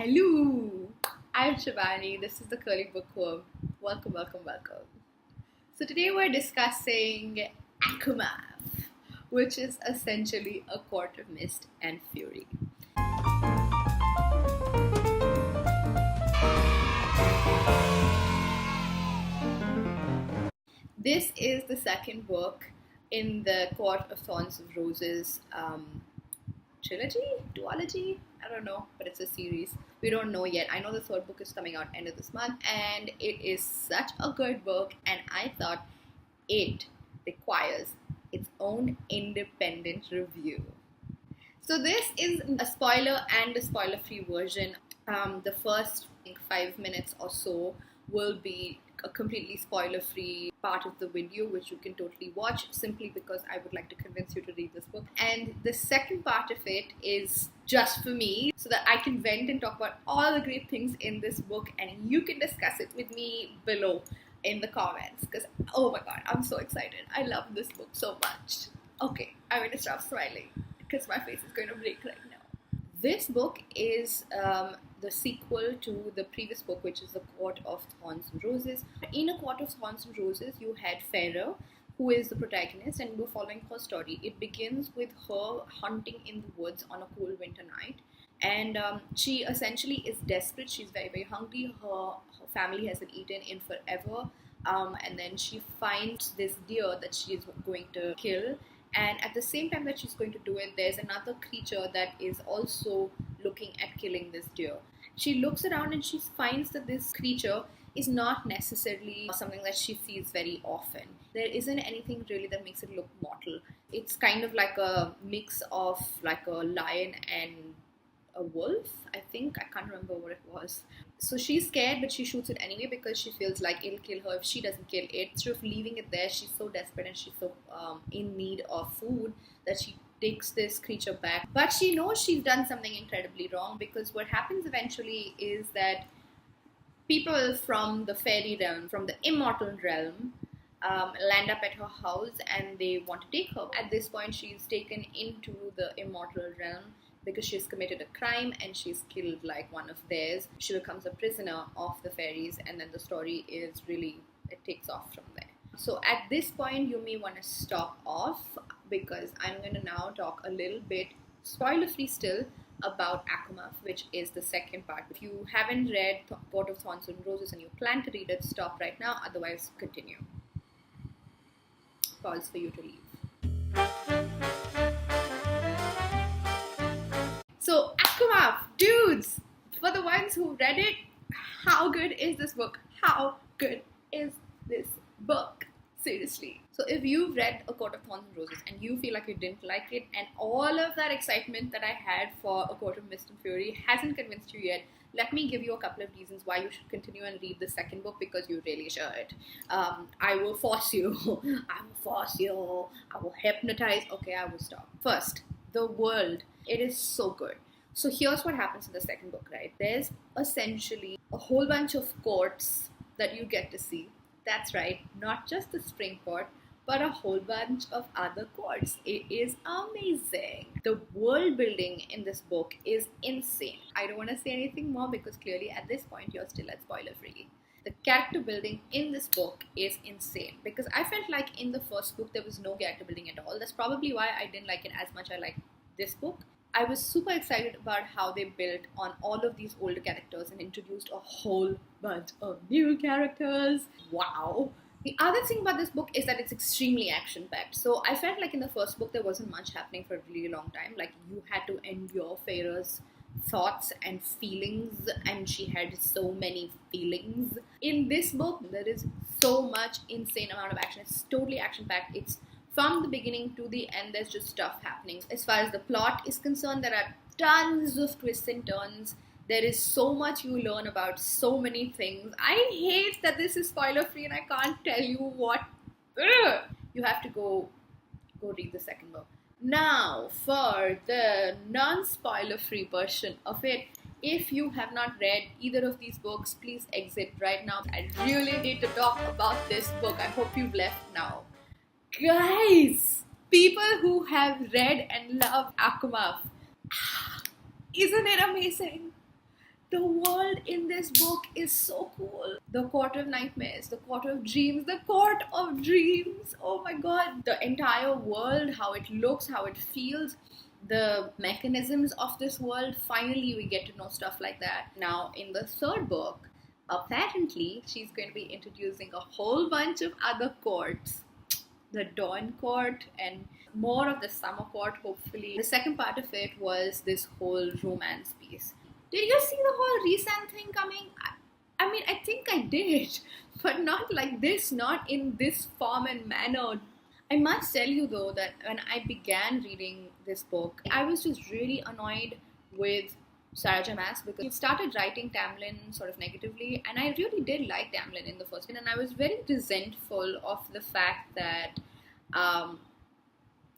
Hello, I'm Shivani. This is the Curly Bookworm. Welcome, welcome, welcome. So today we're discussing Akumav, which is essentially a court of mist and fury. This is the second book in the Court of Thorns of Roses trilogy, duology. I don't know, but it's a series. We don't know yet. I know the third book is coming out end of this month, and it is such a good book. And I thought it requires its own independent review. So this is a spoiler and a spoiler-free version. The first 5 minutes or so will be a completely spoiler-free part of the video, which you can totally watch simply because I would like to convince you to read this book. And the second part of it is just for me, so that I can vent and talk about all the great things in this book, and you can discuss it with me below in the comments. Because oh my god, I'm so excited! I love this book so much. Okay, I'm gonna stop smiling because my face is going to break right now. This book is the sequel to the previous book, which is The Court of Thorns and Roses. In A Court of Thorns and Roses, you had Feyre, who is the protagonist, and we're following her story. It begins with her hunting in the woods on a cool winter night, and she essentially is desperate. She's very, very hungry. Her family hasn't eaten in forever, and then she finds this deer that she is going to kill. And at the same time that she's going to do it, there's another creature that is also looking at killing this deer. She looks around and she finds that this creature is not necessarily something that she sees very often. There isn't anything really that makes it look mortal. It's kind of like a mix of like a lion and a wolf, I think. I can't remember what it was. So she's scared, but she shoots it anyway because she feels like it'll kill her if she doesn't kill it. Instead of leaving it there, she's so desperate and she's so in need of food that she takes this creature back. But she knows she's done something incredibly wrong, because what happens eventually is that people from the fairy realm, from the immortal realm, land up at her house and they want to take her. At this point, she's taken into the immortal realm because she's committed a crime and she's killed like one of theirs. She becomes a prisoner of the fairies, and then the story is really, it takes off from there. So at this point, you may want to stop off because I'm going to now talk a little bit, spoiler free still, about Akumav, which is the second part. If you haven't read Court of Thorns and Roses and you plan to read it, stop right now, otherwise continue. Pause for you to leave. So Akumav, dudes, for the ones who read it, how good is this book? How good is this book? Seriously. So if you've read A Court of Thorns and Roses and you feel like you didn't like it, and all of that excitement that I had for A Court of Mist and Fury hasn't convinced you yet, let me give you a couple of reasons why you should continue and read the second book, because you really should. I will force you. I will force you. I will hypnotize. Okay, I will stop. First, the world. It is so good. So here's what happens in the second book, right? There's essentially a whole bunch of courts that you get to see. That's right, not just the Spring Court, but a whole bunch of other courts. It is amazing. The world building in this book is insane. I don't want to say anything more because clearly at this point you're still at spoiler free. The character building in this book is insane, because I felt like in the first book there was no character building at all. That's probably why I didn't like it as much as I like this book. I was super excited about how they built on all of these older characters and introduced a whole bunch of new characters. Wow. The other thing about this book is that it's extremely action-packed. So I felt like in the first book there wasn't much happening for a really long time. Like, you had to endure Feyre's thoughts and feelings, and she had so many feelings. In this book, there is so much insane amount of action. It's totally action-packed. It's from the beginning to the end, there's just stuff happening. As far as the plot is concerned, there are tons of twists and turns. There is so much you learn about so many things. I hate that this is spoiler free and I can't tell you what. Ugh. You have to go read the second book. Now, for the non-spoiler free version of it, if you have not read either of these books, please exit right now. I really need to talk about this book. I hope you've left now. Guys, people who have read and love Akumav, isn't it amazing? The world in this book is so cool. The Court of Nightmares, the Court of Dreams, the Court of Dreams. Oh my god. The entire world, how it looks, how it feels, the mechanisms of this world. Finally, we get to know stuff like that. Now, in the third book, apparently, she's going to be introducing a whole bunch of other courts. The Dawn Court and more of the Summer Court, hopefully. The second part of it was this whole romance piece. Did you see the whole Rhysand thing coming? I mean, I think I did, but not like this, not in this form and manner. I must tell you though that when I began reading this book, I was just really annoyed with Sarah J. Maas because he started writing Tamlin sort of negatively, and I really did like Tamlin in the first one, and I was very resentful of the fact that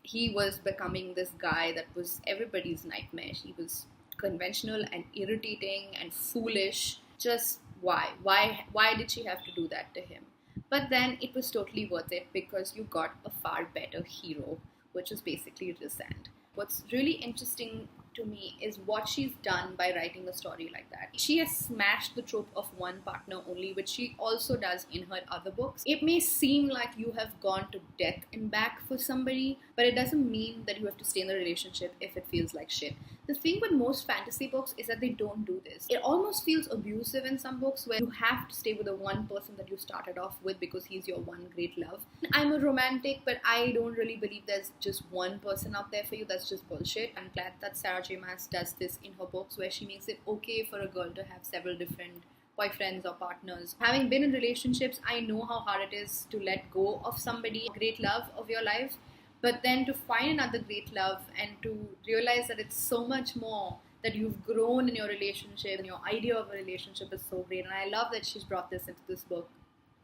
he was becoming this guy that was everybody's nightmare. He was conventional and irritating and foolish. Just why? Why did she have to do that to him? But then it was totally worth it because you got a far better hero, which is basically Rhysand. What's really interesting to me is what she's done by writing a story like that. She has smashed the trope of one partner only, which she also does in her other books. It may seem like you have gone to death and back for somebody, but it doesn't mean that you have to stay in the relationship if it feels like shit. The thing with most fantasy books is that they don't do this. It almost feels abusive in some books where you have to stay with the one person that you started off with because he's your one great love. I'm a romantic, but I don't really believe there's just one person out there for you. That's just bullshit. I'm glad that Sarah J. Maas does this in her books where she makes it okay for a girl to have several different boyfriends or partners. Having been in relationships, I know how hard it is to let go of somebody, great love of your life. But then to find another great love and to realize that it's so much more, that you've grown in your relationship and your idea of a relationship is so great. And I love that she's brought this into this book.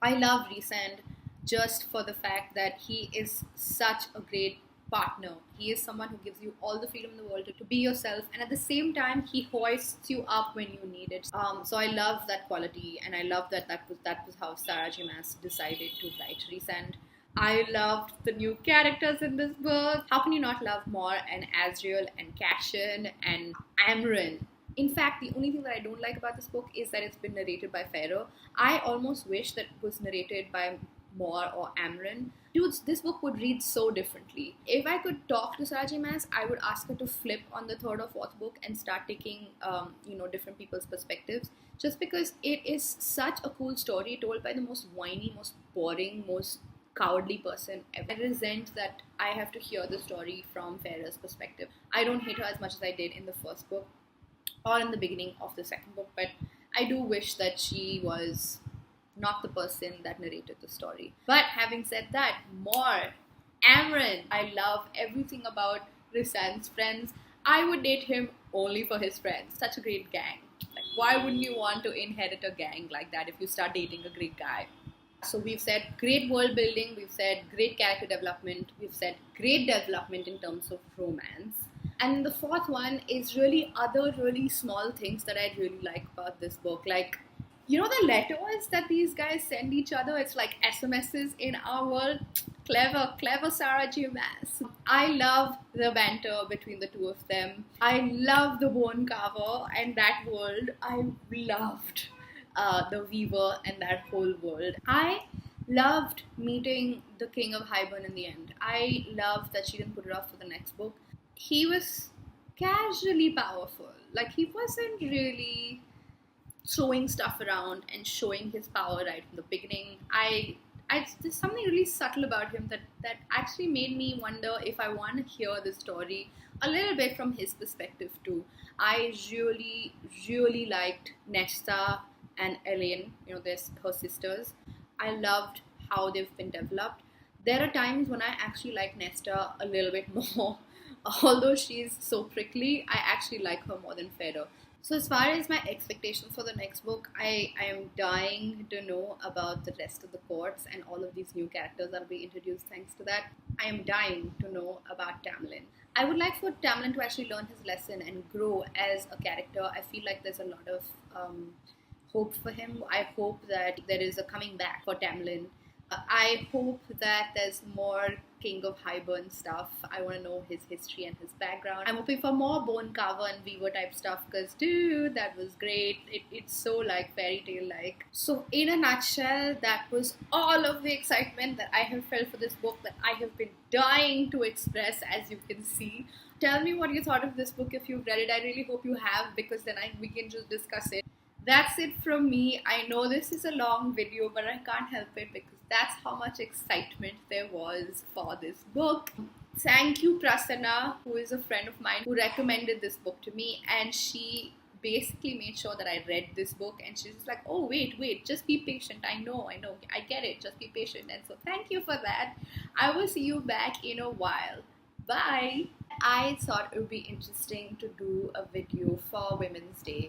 I love Rhysand just for the fact that he is such a great partner. He is someone who gives you all the freedom in the world to be yourself, and at the same time he hoists you up when you need it. So I love that quality, and I love that was how Sarah J. Maas decided to write Rhysand. I loved the new characters in this book. How can you not love Mor and Asriel and Cashin and Amren? In fact, the only thing that I don't like about this book is that it's been narrated by Pharaoh. I almost wish that it was narrated by Mor or Amren. Dudes, this book would read so differently. If I could talk to Sarah J. Maas, I would ask her to flip on the third or fourth book and start taking, different people's perspectives. Just because it is such a cool story told by the most whiny, most boring, most cowardly person ever. I resent that I have to hear the story from Pharaoh's perspective. I don't hate her as much as I did in the first book or in the beginning of the second book, but I do wish that she was not the person that narrated the story. But having said that, Mor, Amren, I love everything about Rhysand's friends. I would date him only for his friends. Such a great gang. Like, why wouldn't you want to inherit a gang like that if you start dating a great guy? So we've said great world building, we've said great character development, we've said great development in terms of romance. And the fourth one is really other really small things that I really like about this book. Like, you know the letters that these guys send each other? It's like SMSs in our world. Clever Sarah J. Maas. I love the banter between the two of them. I love the bone carver and that world. I loved the Weaver and that whole world. I loved meeting the King of Hybern in the end. I loved that she didn't put it off for the next book. He was casually powerful. Like, he wasn't really throwing stuff around and showing his power right from the beginning. There's something really subtle about him that actually made me wonder if I want to hear the story a little bit from his perspective too. I really, really liked Nesta and Elaine, her sisters. I loved how they've been developed. There are times when I actually like Nesta a little bit more. Although she's so prickly, I actually like her more than Pharaoh. So as far as my expectations for the next book, I am dying to know about the rest of the courts and all of these new characters that will be introduced thanks to that. I am dying to know about Tamlin. I would like for Tamlin to actually learn his lesson and grow as a character. I feel like there's a lot of hope for him. I hope that there is a coming back for Tamlin. I hope that there's more King of Highburn stuff. I want to know his history and his background. I'm hoping for more Bone Carver and Weaver type stuff because, dude, that was great. It's so like fairy tale like. So, in a nutshell, that was all of the excitement that I have felt for this book that I have been dying to express, as you can see. Tell me what you thought of this book if you've read it. I really hope you have because then we can just discuss it. That's it from me. I know this is a long video, but I can't help it because that's how much excitement there was for this book. Thank you, Prasanna, who is a friend of mine, who recommended this book to me, and she basically made sure that I read this book. And she's just like, "Oh, wait, just be patient. I know, I get it. Just be patient." And so, thank you for that. I will see you back in a while. Bye. I thought it would be interesting to do a video for Women's Day